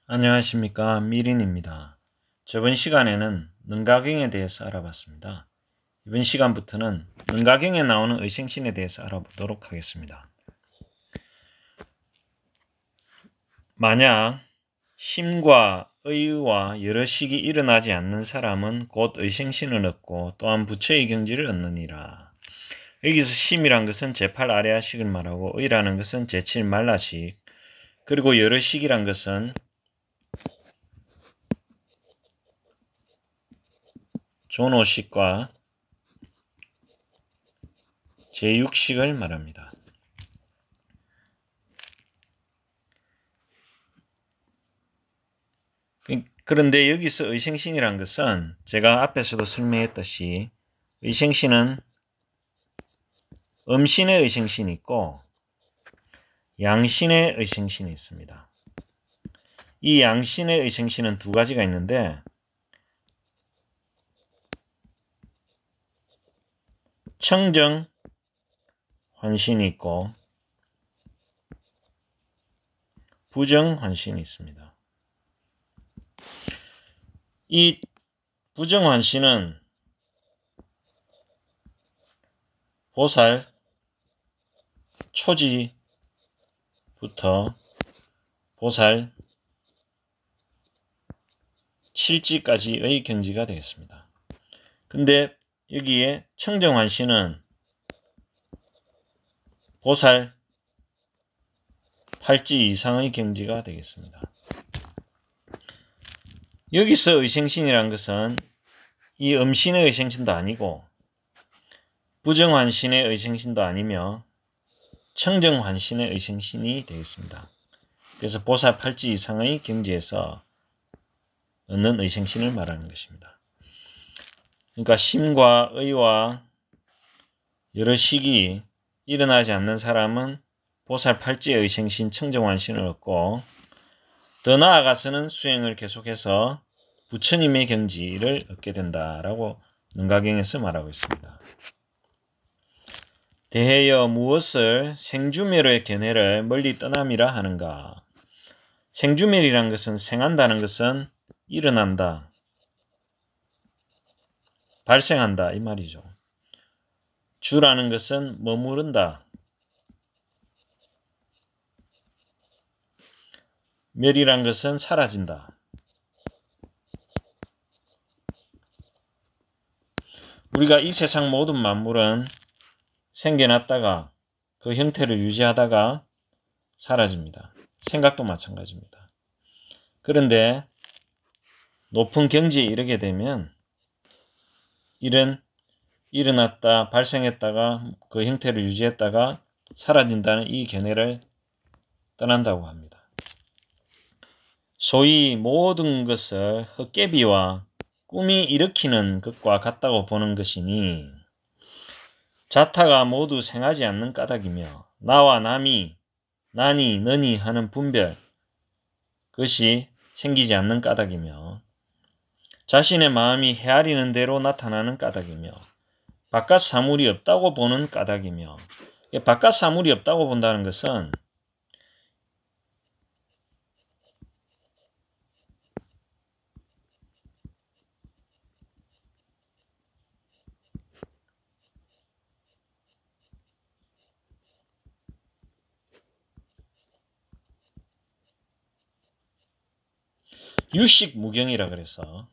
안녕하십니까, 미린입니다. 저번 시간에는 능가경에 대해서 알아봤습니다. 이번 시간부터는 능가경에 나오는 의생신에 대해서 알아보도록 하겠습니다. 만약 심과 의와 여러 식이 일어나지 않는 사람은 곧 의생신을 얻고 또한 부처의 경지를 얻느니라. 여기서 심이란 것은 제8 아레아식을 말하고 의라는 것은 제7 말라식, 그리고 여러 식이란 것은 존오식과 제6식을 말합니다. 그런데 여기서 의생신이란 것은 제가 앞에서도 설명했듯이 의생신은 음신의 의생신이 있고 양신의 의생신이 있습니다. 이 양신의 의생신은 두 가지가 있는데 청정 환신이 있고 부정 환신이 있습니다. 이 부정 환신은 보살 초지부터 보살 칠지까지의 경지가 되겠습니다. 근데 여기에 청정 환신은 보살 8지 이상의 경지가 되겠습니다. 여기서 의생신이란 것은 이 음신의 의생신도 아니고 부정환신의 의생신도 아니며 청정환신의 의생신이 되겠습니다. 그래서 보살 8지 이상의 경지에서 얻는 의생신을 말하는 것입니다. 그러니까 심과 의와 여러 식이 일어나지 않는 사람은 보살 8지의 의생신 청정환신을 얻고 더 나아가서는 수행을 계속해서 부처님의 경지를 얻게 된다라고 능가경에서 말하고 있습니다. 대해여 무엇을 생주멸의 견해를 멀리 떠남이라 하는가? 생주멸이란 것은 생한다는 것은 일어난다, 발생한다 이 말이죠. 주라는 것은 머무른다, 멸이란 것은 사라진다. 우리가 이 세상 모든 만물은 생겨났다가 그 형태를 유지하다가 사라집니다. 생각도 마찬가지입니다. 그런데 높은 경지에 이르게 되면 일어났다, 발생했다가 그 형태를 유지했다가 사라진다는 이 견해를 떠난다고 합니다. 소위 모든 것을 헛개비와 꿈이 일으키는 것과 같다고 보는 것이니 자타가 모두 생하지 않는 까닭이며 나와 남이, 나니, 너니 하는 분별, 그것이 생기지 않는 까닭이며 자신의 마음이 헤아리는 대로 나타나는 까닭이며 바깥 사물이 없다고 보는 까닭이며 바깥 사물이 없다고 본다는 것은 유식무경이라 그래서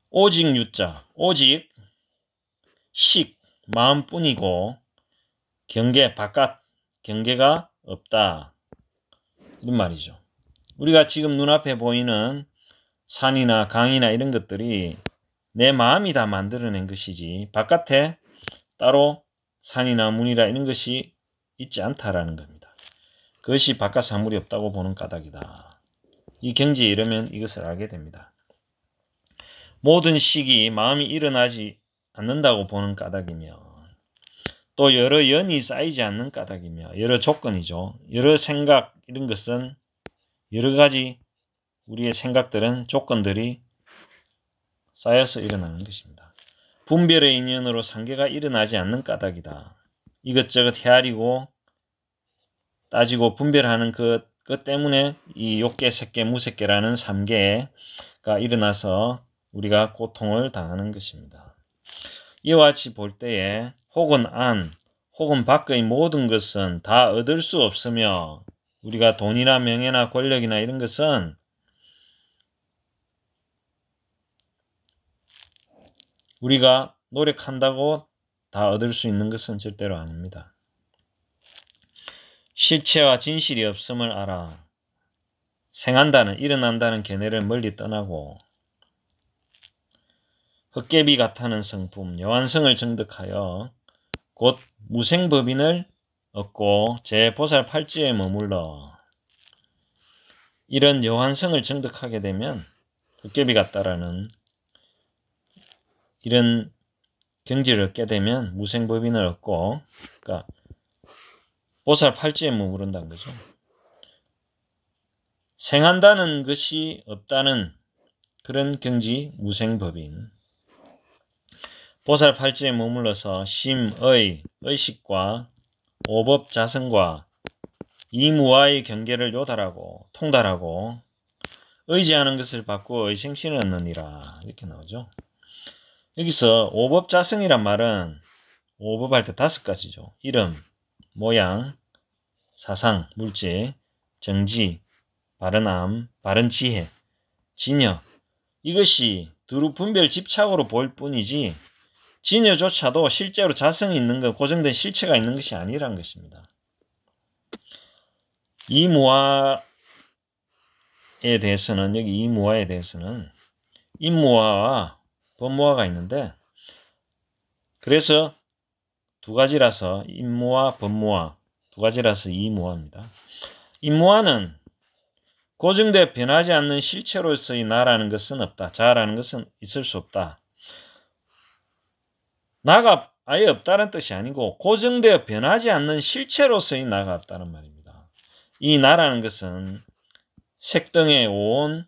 오직 유자, 오직 식, 마음뿐이고 경계, 바깥 경계가 없다. 이런 말이죠. 우리가 지금 눈앞에 보이는 산이나 강이나 이런 것들이 내 마음이 다 만들어낸 것이지 바깥에 따로 산이나 문이라 이런 것이 있지 않다라는 겁니다. 그것이 바깥 사물이 없다고 보는 까닭이다. 이 경지에 이르면 이것을 알게 됩니다. 모든 식이 마음이 일어나지 않는다고 보는 까닭이며 또 여러 연이 쌓이지 않는 까닭이며 여러 조건이죠. 여러 생각 이런 것은 여러 가지 우리의 생각들은 조건들이 쌓여서 일어나는 것입니다. 분별의 인연으로 상계가 일어나지 않는 까닭이다. 이것저것 헤아리고 따지고 분별하는 것 때문에 이 욕계, 색계, 무색계라는 3계가 일어나서 우리가 고통을 당하는 것입니다. 이와 같이 볼 때에 혹은 안, 혹은 밖의 모든 것은 다 얻을 수 없으며 우리가 돈이나 명예나 권력이나 이런 것은 우리가 노력한다고 다 얻을 수 있는 것은 절대로 아닙니다. 실체와 진실이 없음을 알아 생한다는, 일어난다는 견해를 멀리 떠나고 헛개비 같다는 성품, 여한성을 정득하여 곧 무생법인을 얻고 제 보살팔지에 머물러 이런 여한성을 정득하게 되면 헛개비 같다라는 이런 경지를 얻게 되면 무생법인을 얻고 그러니까 보살팔지에 머무른다는 거죠. 생한다는 것이 없다는 그런 경지 무생법인 보살팔지에 머물러서 심의, 의식과 오법자성과 이무와의 경계를 요달하고 통달하고 의지하는 것을 받고 의생신을 얻느니라 이렇게 나오죠. 여기서 오법자성이란 말은 오법할 때 5가지죠. 이름, 모양, 사상, 물질, 정지, 바른함, 바른지혜, 진여 이것이 두루 분별 집착으로 보일 뿐이지 진여조차도 실제로 자성이 있는 것, 고정된 실체가 있는 것이 아니라는 것입니다. 이무화에 대해서는 여기 이무화에 대해서는 인무화와 법무화가 있는데 그래서 2가지라서 인무화, 법무화 2가지라서 이무화입니다. 인무화는 고정되어 변하지 않는 실체로서의 나라는 것은 없다. 자라는 것은 있을 수 없다. 나가 아예 없다는 뜻이 아니고 고정되어 변하지 않는 실체로서의 나가 없다는 말입니다. 이 나라는 것은 색등의 오온으로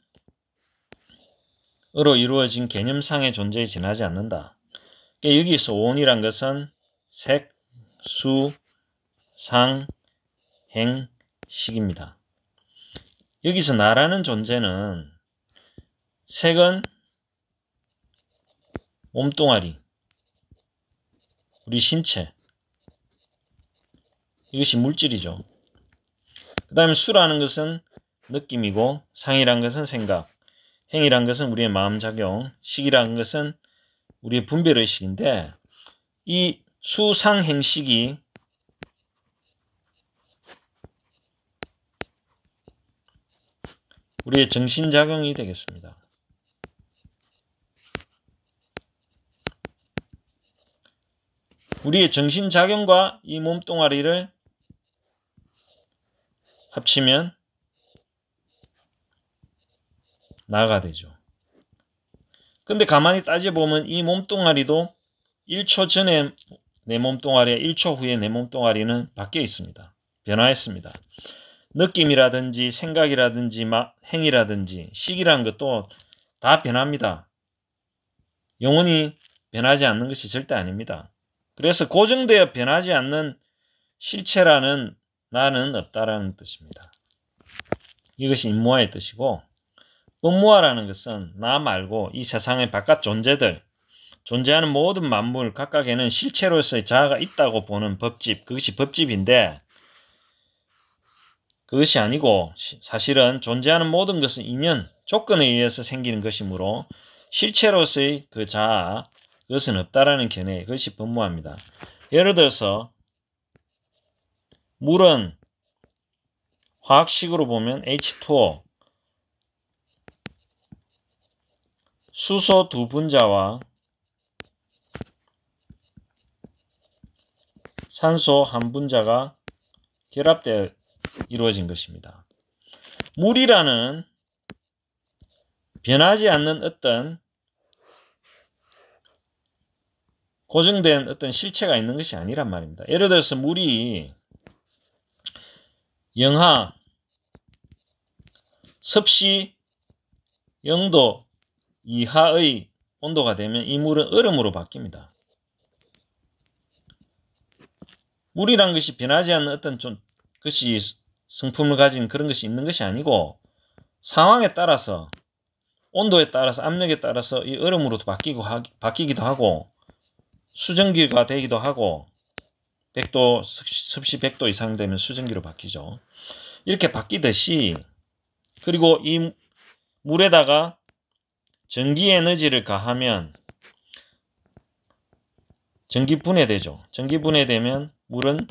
이루어진 개념상의 존재에 지나지 않는다. 그러니까 여기서 오온이란 것은 색, 수, 상, 행, 식입니다. 여기서 나라는 존재는 색은 몸뚱아리, 우리 신체 이것이 물질이죠. 그 다음에 수라는 것은 느낌이고 상이란 것은 생각, 행이란 것은 우리의 마음작용, 식이란 것은 우리의 분별의식인데 이 수상행식이 우리의 정신작용이 되겠습니다. 우리의 정신작용과 이 몸뚱아리를 합치면 나가 되죠. 근데 가만히 따져보면 이 몸뚱아리도 1초 전에 내 몸뚱아리와 1초 후에 내 몸뚱아리는 바뀌어 있습니다. 변화했습니다. 느낌이라든지 생각이라든지 행이라든지 식이라는 것도 다 변합니다. 영원히 변하지 않는 것이 절대 아닙니다. 그래서 고정되어 변하지 않는 실체라는 나는 없다라는 뜻입니다. 이것이 인무화의 뜻이고 법무화라는 것은 나 말고 이 세상의 바깥 존재들 존재하는 모든 만물 각각에는 실체로서의 자아가 있다고 보는 법집 그것이 법집인데 그것이 아니고 사실은 존재하는 모든 것은 인연, 조건에 의해서 생기는 것이므로 실체로서의 그 자아, 그것은 없다라는 견해, 그것이 분모합니다. 예를 들어서 물은 화학식으로 보면 H2O, 수소 두 분자와 산소 한 분자가 결합되어 이루어진 것입니다. 물이라는 변하지 않는 어떤 고정된 어떤 실체가 있는 것이 아니란 말입니다. 예를 들어서 물이 영하 섭씨 0도 이하의 온도가 되면 이 물은 얼음으로 바뀝니다. 물이란 것이 변하지 않는 어떤 것이 성품을 가진 그런 것이 있는 것이 아니고 상황에 따라서 온도에 따라서 압력에 따라서 이 얼음으로 바뀌기도 하고 수증기가 되기도 하고 100도 섭씨 100도 이상 되면 수증기로 바뀌죠. 이렇게 바뀌듯이 그리고 이 물에다가 전기 에너지를 가하면 전기 분해되죠. 전기 분해되면 물은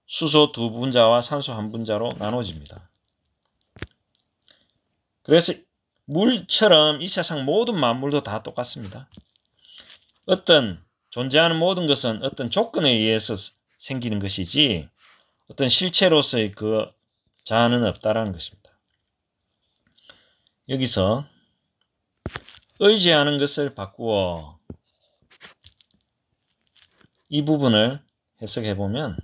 수소 두 분자와 산소 한 분자로 나눠집니다. 그래서 물처럼 이 세상 모든 만물도 다 똑같습니다. 어떤 존재하는 모든 것은 어떤 조건에 의해서 생기는 것이지 어떤 실체로서의 그 자아는 없다라는 것입니다. 여기서 의지하는 것을 바꾸어 이 부분을 해석해 보면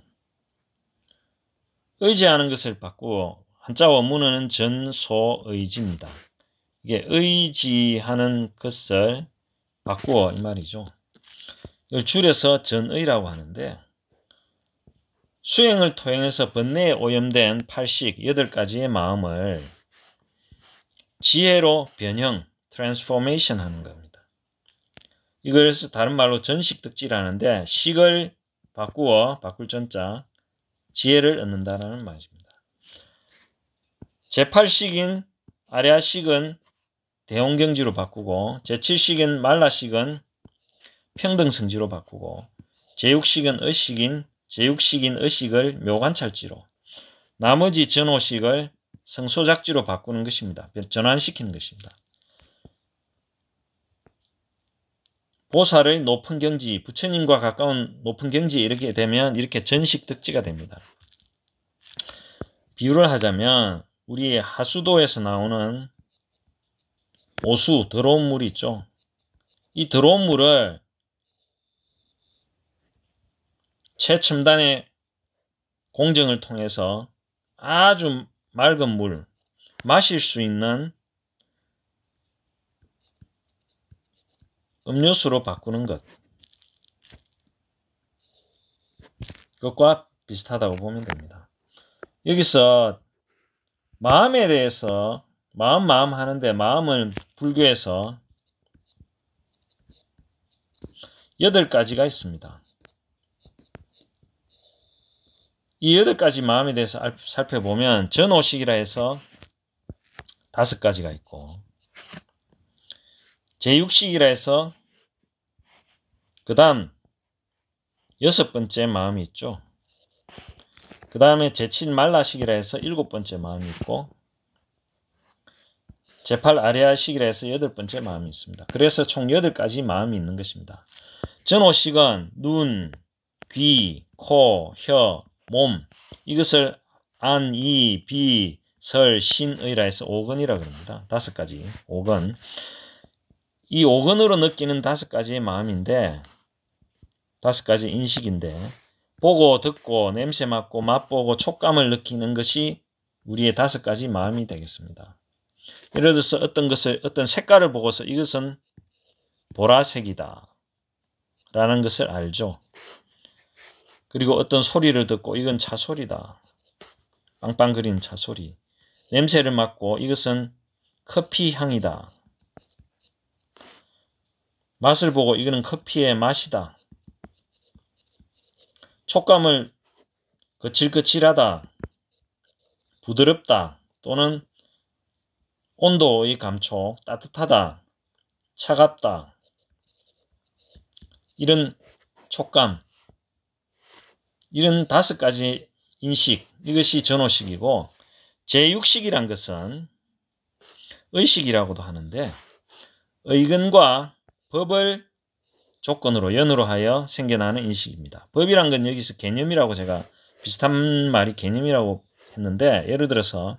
의지하는 것을 바꾸어 한자 원문은 전소의지입니다. 이게 의지하는 것을 바꾸어 이 말이죠. 이걸 줄여서 전의라고 하는데 수행을 통해서 번뇌에 오염된 8식 8가지의 마음을 지혜로 변형, 트랜스포메이션 하는 겁니다. 이걸 다른 말로 전식득지라는데 식을 바꾸어 바꿀 전자 지혜를 얻는다라는 말입니다. 제8식인 아랴식은 대홍경지로 바꾸고 제7식인 말라식은 평등성지로 바꾸고 제6식인 의식을 묘관찰지로 나머지 전호식을 성소작지로 바꾸는 것입니다. 전환시키는 것입니다. 보살의 높은 경지, 부처님과 가까운 높은 경지에 이르게 되면 이렇게 전식득지가 됩니다. 비유를 하자면 우리 하수도에서 나오는 오수, 더러운 물이 있죠. 이 더러운 물을 최첨단의 공정을 통해서 아주 맑은 물, 마실 수 있는 음료수로 바꾸는 것. 그것과 비슷하다고 보면 됩니다. 여기서 마음에 대해서 마음 하는데 마음을 불교에서 8가지가 있습니다. 이 8가지 마음에 대해서 살펴보면 전오식이라 해서 5가지가 있고 제6식이라 해서 그 다음 6번째 마음이 있죠. 그 다음에 제7 말라식이라 해서 7번째 마음이 있고 제8 아리아식이라 해서 8번째 마음이 있습니다. 그래서 총 8가지 마음이 있는 것입니다. 전오식은 눈, 귀, 코, 혀, 몸 이것을 안, 이, 비, 설, 신의라 해서 5근이라고 합니다. 5가지 5근. 이 5근으로 느끼는 5가지의 마음인데 5가지 인식인데 보고 듣고 냄새 맡고 맛보고 촉감을 느끼는 것이 우리의 5가지 마음이 되겠습니다. 예를 들어서 어떤 색깔을 보고서 이것은 보라색이다 라는 것을 알죠. 그리고 어떤 소리를 듣고 이건 차소리다. 빵빵거리는 차소리. 냄새를 맡고 이것은 커피 향이다. 맛을 보고 이거는 커피의 맛이다. 촉감을 거칠거칠하다. 부드럽다 또는 온도의 감촉, 따뜻하다, 차갑다, 이런 촉감, 이런 5가지 인식, 이것이 전호식이고, 제6식이란 것은 의식이라고도 하는데 의근과 법을 조건으로 연으로 하여 생겨나는 인식입니다. 법이란 건 여기서 개념이라고 제가 비슷한 말이 개념이라고 했는데, 예를 들어서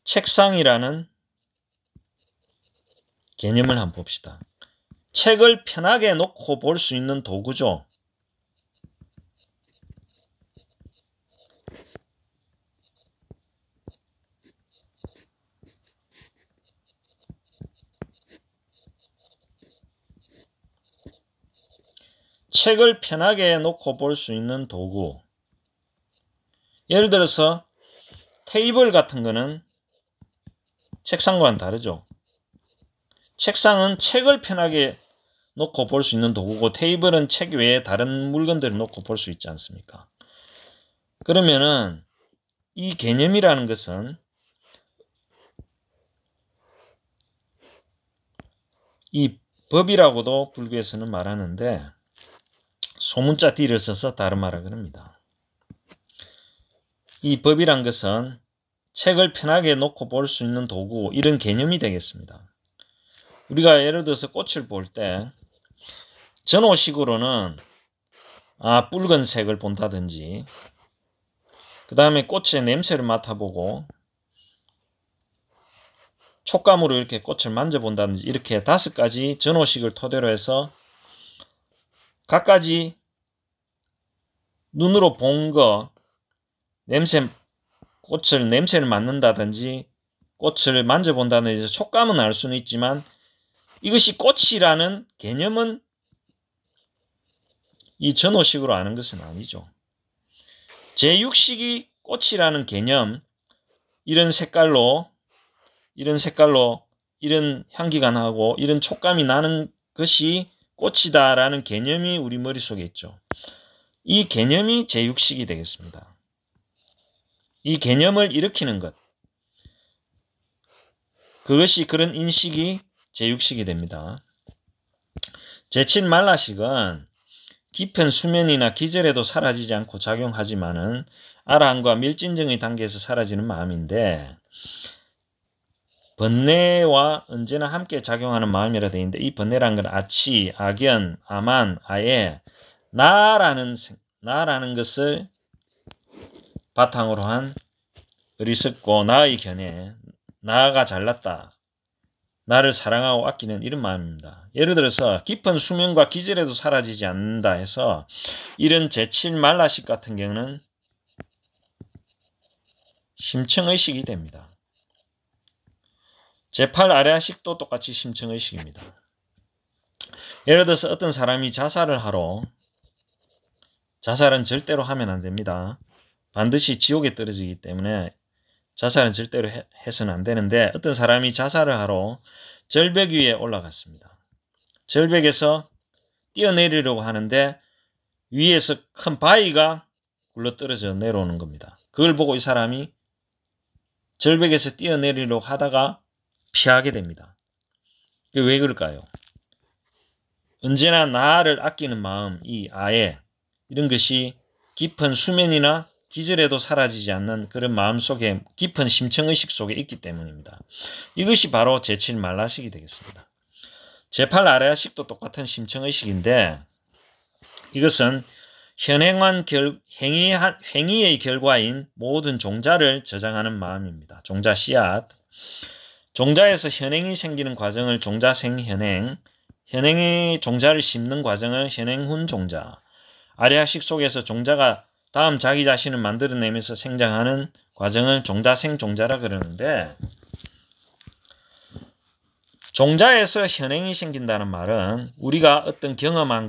책상이라는 개념을 한번 봅시다. 책을 편하게 놓고 볼 수 있는 도구죠. 책을 편하게 놓고 볼 수 있는 도구. 예를 들어서 테이블 같은 거는 책상과는 다르죠. 책상은 책을 편하게 놓고 볼 수 있는 도구고, 테이블은 책 외에 다른 물건들을 놓고 볼 수 있지 않습니까? 그러면은 이 개념이라는 것은 이 법이라고도 불교에서는 말하는데 소문자 D를 써서 다름하라 그럽니다. 이 법이란 것은 책을 편하게 놓고 볼 수 있는 도구, 이런 개념이 되겠습니다. 우리가 예를 들어서 꽃을 볼 때 전호식으로는 붉은색을 본다든지, 그 다음에 꽃의 냄새를 맡아보고 촉감으로 이렇게 꽃을 만져본다든지, 이렇게 5가지 전호식을 토대로 해서 각가지 눈으로 본 거, 꽃을 냄새를 맡는다든지 꽃을 만져본다든지 촉감은 알 수는 있지만 이것이 꽃이라는 개념은 이 전호식으로 아는 것은 아니죠. 제6식이 꽃이라는 개념, 이런 색깔로 이런 향기가 나고 이런 촉감이 나는 것이 꽃이다라는 개념이 우리 머릿속에 있죠. 이 개념이 제6식이 되겠습니다. 이 개념을 일으키는 것, 그것이 그런 인식이 제6식이 됩니다. 제7만라식은 깊은 수면이나 기절에도 사라지지 않고 작용하지만은 아라한과 밀진정의 단계에서 사라지는 마음인데, 번뇌와 언제나 함께 작용하는 마음이라 되어 있는데, 이 번뇌라는 건 아치, 악연, 아만, 아예, 나라는 것을 바탕으로 한 어리석고 나의 견해, 나가 잘났다, 나를 사랑하고 아끼는 이런 마음입니다. 예를 들어서 깊은 수면과 기절에도 사라지지 않는다 해서 이런 제7만라식 같은 경우는 심층의식이 됩니다. 제8아레아식도 똑같이 심층의식입니다. 예를 들어서 어떤 사람이 자살을 하러, 자살은 절대로 하면 안 됩니다. 반드시 지옥에 떨어지기 때문에 자살은 절대로 해서는 안 되는데, 어떤 사람이 자살을 하러 절벽 위에 올라갔습니다. 절벽에서 뛰어내리려고 하는데 위에서 큰 바위가 굴러떨어져 내려오는 겁니다. 그걸 보고 이 사람이 절벽에서 뛰어내리려고 하다가 피하게 됩니다. 왜 그럴까요? 언제나 나를 아끼는 마음, 이 아예, 이런 것이 깊은 수면이나 기절에도 사라지지 않는 그런 마음속에 깊은 심층의식 속에 있기 때문입니다. 이것이 바로 제7만라식이 되겠습니다. 제8아레아식도 똑같은 심층의식인데, 이것은 현행한 행위의 결과인 모든 종자를 저장하는 마음입니다. 종자 씨앗. 종자에서 현행이 생기는 과정을 종자생현행, 현행의 종자를 심는 과정을 현행훈 종자, 아레아식 속에서 종자가 다음 자기 자신을 만들어내면서 생장하는 과정을 종자생종자라 그러는데, 종자에서 현행이 생긴다는 말은 우리가 어떤 경험한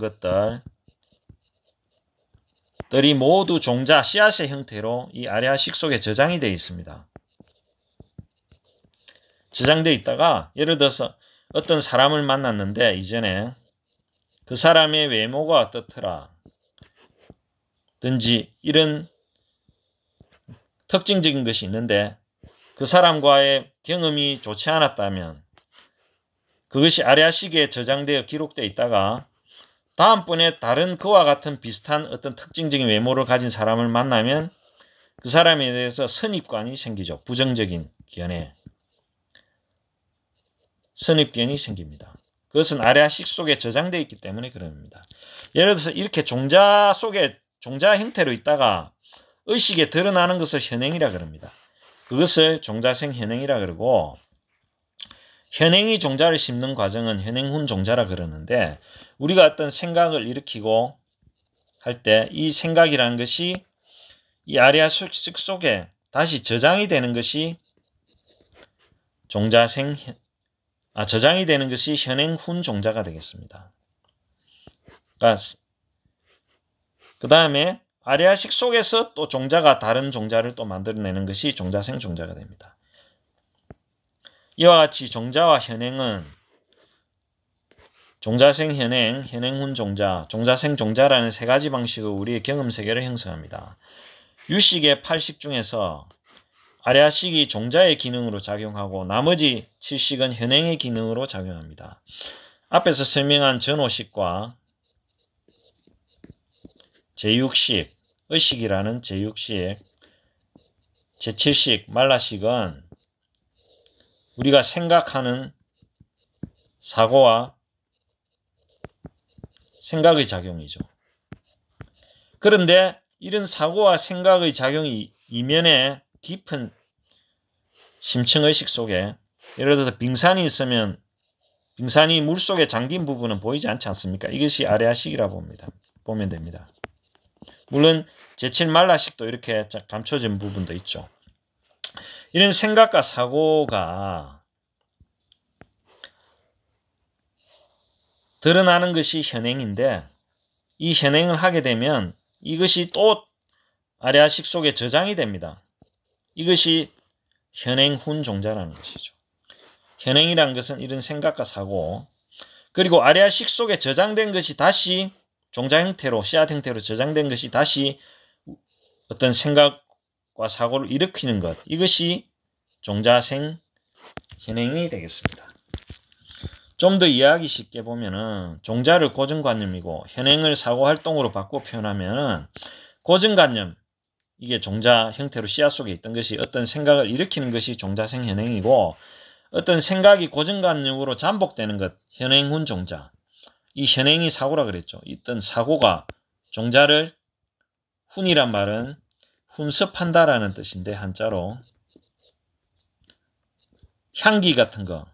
것들이 모두 종자, 씨앗의 형태로 이 아레아식 속에 저장이 되어 있습니다. 저장되어 있다가, 예를 들어서 어떤 사람을 만났는데 이전에 그 사람의 외모가 어떻더라 든지 이런 특징적인 것이 있는데 그 사람과의 경험이 좋지 않았다면 그것이 아래아식에 저장되어 기록되어 있다가 다음번에 다른 그와 같은 비슷한 어떤 특징적인 외모를 가진 사람을 만나면 그 사람에 대해서 선입관이 생기죠. 부정적인 견해. 선입견이 생깁니다. 그것은 아래아식 속에 저장되어 있기 때문에 그럽니다. 예를 들어서 이렇게 종자 속에 종자 형태로 있다가 의식에 드러나는 것을 현행이라 그럽니다. 그것을 종자생 현행이라 그러고 현행이 종자를 심는 과정은 현행훈 종자라 그러는데 우리가 어떤 생각을 일으키고 할 때 이 생각이라는 것이 이 아래아식 속에 다시 저장이 되는 것이 저장이 되는 것이 현행훈 종자가 되겠습니다. 그 다음에 아래아식 속에서 또 종자가 다른 종자를 또 만들어내는 것이 종자생 종자가 됩니다. 이와 같이 종자와 현행은 종자생 현행, 현행훈 종자, 종자생 종자라는 세 가지 방식으로 우리의 경험 세계를 형성합니다. 유식의 8식 중에서 아래아식이 종자의 기능으로 작용하고 나머지 7식은 현행의 기능으로 작용합니다. 앞에서 설명한 전오식과 제6식, 의식이라는 제6식, 제7식, 말라식은 우리가 생각하는 사고와 생각의 작용이죠. 그런데 이런 사고와 생각의 작용이 이면에 깊은 심층의식 속에 예를 들어서 빙산이 있으면 빙산이 물속에 잠긴 부분은 보이지 않지 않습니까? 이것이 아래아식이라고 보면 됩니다. 물론 제7 말라식도 이렇게 감춰진 부분도 있죠. 이런 생각과 사고가 드러나는 것이 현행인데 이 현행을 하게 되면 이것이 또 아래아식 속에 저장이 됩니다. 이것이 현행훈 종자라는 것이죠. 현행이란 것은 이런 생각과 사고 그리고 아래아식 속에 저장된 것이 다시 종자 형태로 씨앗 형태로 저장된 것이 다시 어떤 생각과 사고를 일으키는 것 이것이 종자생 현행이 되겠습니다. 좀 더 이해하기 쉽게 보면은 종자를 고정관념이고 현행을 사고활동으로 바꿔 표현하면 고정관념 이게 종자 형태로 씨앗 속에 있던 것이 어떤 생각을 일으키는 것이 종자생 현행이고 어떤 생각이 고정관념으로 잠복되는 것 현행훈 종자 이 현행이 사고라 그랬죠. 어떤 사고가 종자를 훈이란 말은 훈습한다라는 뜻인데 한자로 향기 같은 거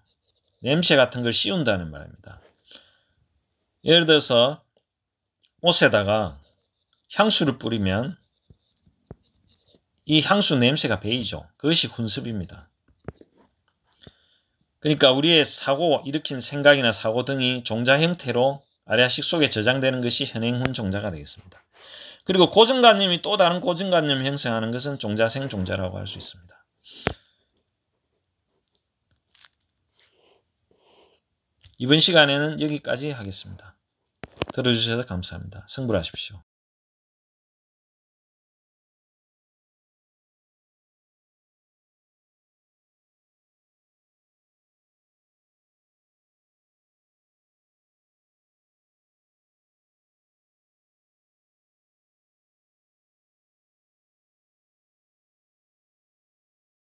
냄새 같은 걸 씌운다는 말입니다. 예를 들어서 옷에다가 향수를 뿌리면 이 향수 냄새가 배이죠. 그것이 훈습입니다. 그러니까 우리의 사고 일으킨 생각이나 사고 등이 종자 형태로 아래아식 속에 저장되는 것이 현행훈 종자가 되겠습니다. 그리고 고정관념이 또 다른 고정관념을 형성하는 것은 종자생 종자라고 할 수 있습니다. 이번 시간에는 여기까지 하겠습니다. 들어주셔서 감사합니다. 성불하십시오.